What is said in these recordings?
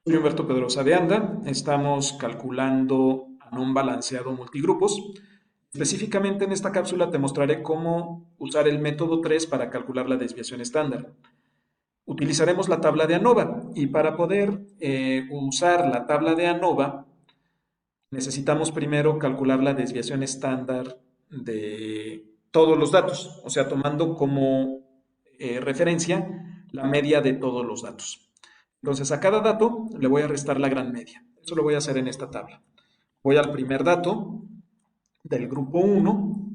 Soy Humberto Pedrosa de Anda. Estamos calculando ANOVA balanceado multigrupos. Específicamente en esta cápsula te mostraré cómo usar el método 3 para calcular la desviación estándar. Utilizaremos la tabla de ANOVA y para poder usar la tabla de ANOVA necesitamos primero calcular la desviación estándar de todos los datos, o sea, tomando como referencia la media de todos los datos. Entonces, a cada dato le voy a restar la gran media. Eso lo voy a hacer en esta tabla. Voy al primer dato del grupo 1,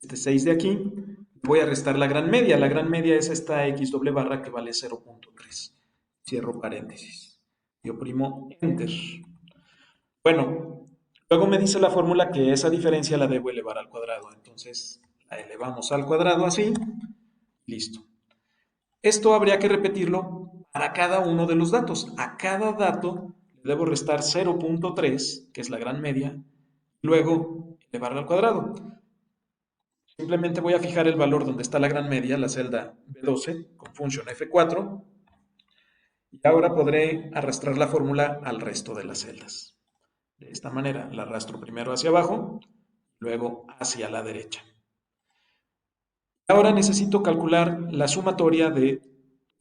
este 6 de aquí, voy a restar la gran media. La gran media es esta x doble barra que vale 0.3. Cierro paréntesis y oprimo Enter. Bueno, luego me dice la fórmula que esa diferencia la debo elevar al cuadrado. Entonces, la elevamos al cuadrado así. Listo. Esto habría que repetirlo para cada uno de los datos. A cada dato le debo restar 0.3, que es la gran media, y luego elevarlo al cuadrado. Simplemente voy a fijar el valor donde está la gran media, la celda B12, con función F4, y ahora podré arrastrar la fórmula al resto de las celdas. De esta manera, la arrastro primero hacia abajo, luego hacia la derecha. Ahora necesito calcular la sumatoria de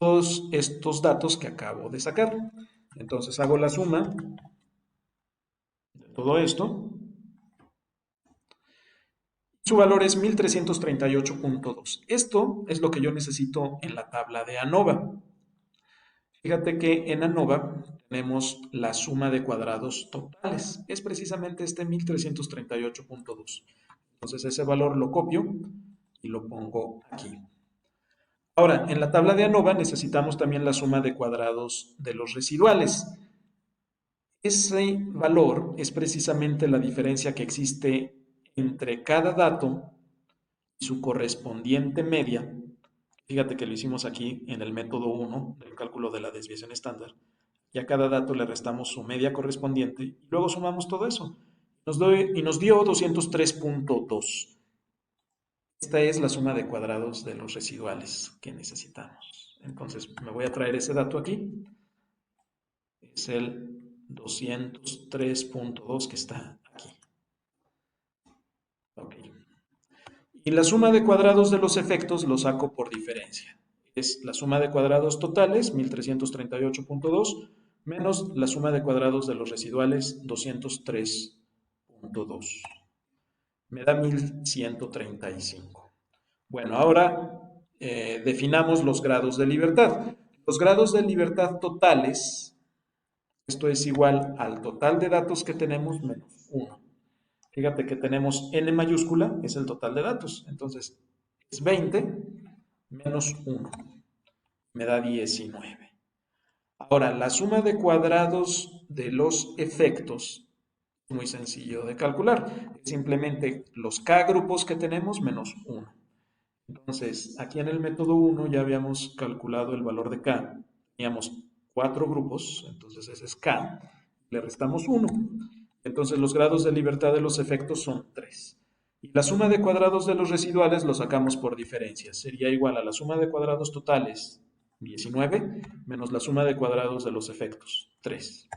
todos estos datos que acabo de sacar. Entonces hago la suma de todo esto. Su valor es 1338.2. Esto es lo que yo necesito en la tabla de ANOVA. Fíjate que en ANOVA tenemos la suma de cuadrados totales. Es precisamente este 1338.2. Entonces ese valor lo copio y lo pongo aquí. Ahora, en la tabla de ANOVA necesitamos también la suma de cuadrados de los residuales. Ese valor es precisamente la diferencia que existe entre cada dato y su correspondiente media. Fíjate que lo hicimos aquí en el método 1 del cálculo de la desviación estándar. Y a cada dato le restamos su media correspondiente y luego sumamos todo eso. Nos dio 203.2. Esta es la suma de cuadrados de los residuales que necesitamos. Entonces me voy a traer ese dato aquí. Es el 203.2 que está aquí. Ok. Y la suma de cuadrados de los efectos lo saco por diferencia. Es la suma de cuadrados totales, 1338.2, menos la suma de cuadrados de los residuales, 203.2. Me da 1135. Bueno, ahora definamos los grados de libertad. Los grados de libertad totales, esto es igual al total de datos que tenemos menos 1. Fíjate que tenemos n mayúscula, es el total de datos. Entonces, es 20 menos 1. Me da 19. Ahora, la suma de cuadrados de los efectos es muy sencillo de calcular. Es simplemente los k grupos que tenemos menos 1. Entonces, aquí en el método 1 ya habíamos calculado el valor de k. Teníamos 4 grupos, entonces ese es k. Le restamos 1. Entonces los grados de libertad de los efectos son 3. Y la suma de cuadrados de los residuales lo sacamos por diferencia. Sería igual a la suma de cuadrados totales, 19, menos la suma de cuadrados de los efectos, 3.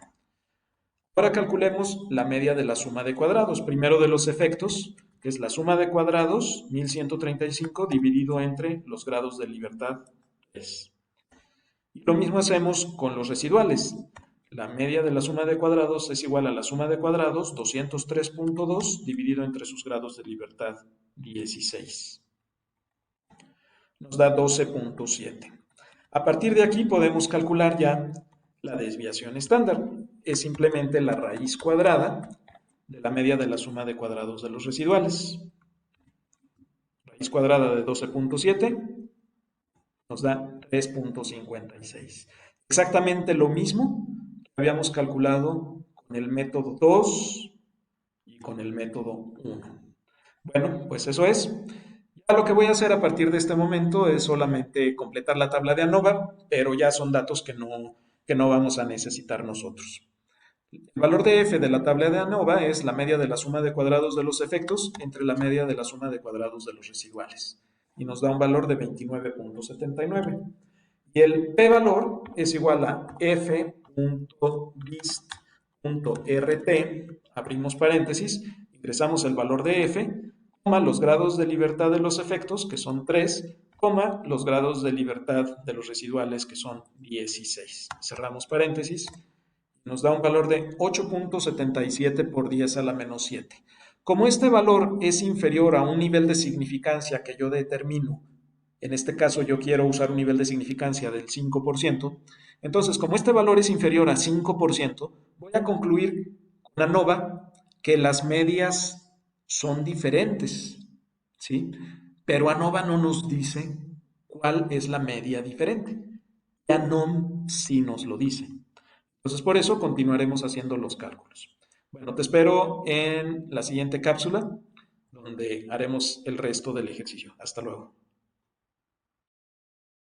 Ahora calculemos la media de la suma de cuadrados. Primero de los efectos, que es la suma de cuadrados, 1135, dividido entre los grados de libertad, 3. Y lo mismo hacemos con los residuales. La media de la suma de cuadrados es igual a la suma de cuadrados, 203.2, dividido entre sus grados de libertad, 16. Nos da 12.7. A partir de aquí podemos calcular ya la desviación estándar. Es simplemente la raíz cuadrada de la media de la suma de cuadrados de los residuales. Raíz cuadrada de 12.7 nos da 3.56. Exactamente lo mismo que habíamos calculado con el método 2 y con el método 1. Bueno, pues eso es. Ya lo que voy a hacer a partir de este momento es solamente completar la tabla de ANOVA, pero ya son datos que no vamos a necesitar nosotros. El valor de f de la tabla de ANOVA es la media de la suma de cuadrados de los efectos entre la media de la suma de cuadrados de los residuales. Y nos da un valor de 29.79. Y el p-valor es igual a f list.rt, abrimos paréntesis, ingresamos el valor de f, coma, los grados de libertad de los efectos, que son 3, coma, los grados de libertad de los residuales, que son 16. Cerramos paréntesis. Nos da un valor de 8.77 por 10 a la menos 7. Como este valor es inferior a un nivel de significancia que yo determino, en este caso yo quiero usar un nivel de significancia del 5%, entonces como este valor es inferior a 5%, voy a concluir con ANOVA que las medias son diferentes, ¿sí? Pero ANOVA no nos dice cuál es la media diferente. ANOM sí nos lo dice. Entonces, por eso continuaremos haciendo los cálculos. Bueno, te espero en la siguiente cápsula, donde haremos el resto del ejercicio. Hasta luego.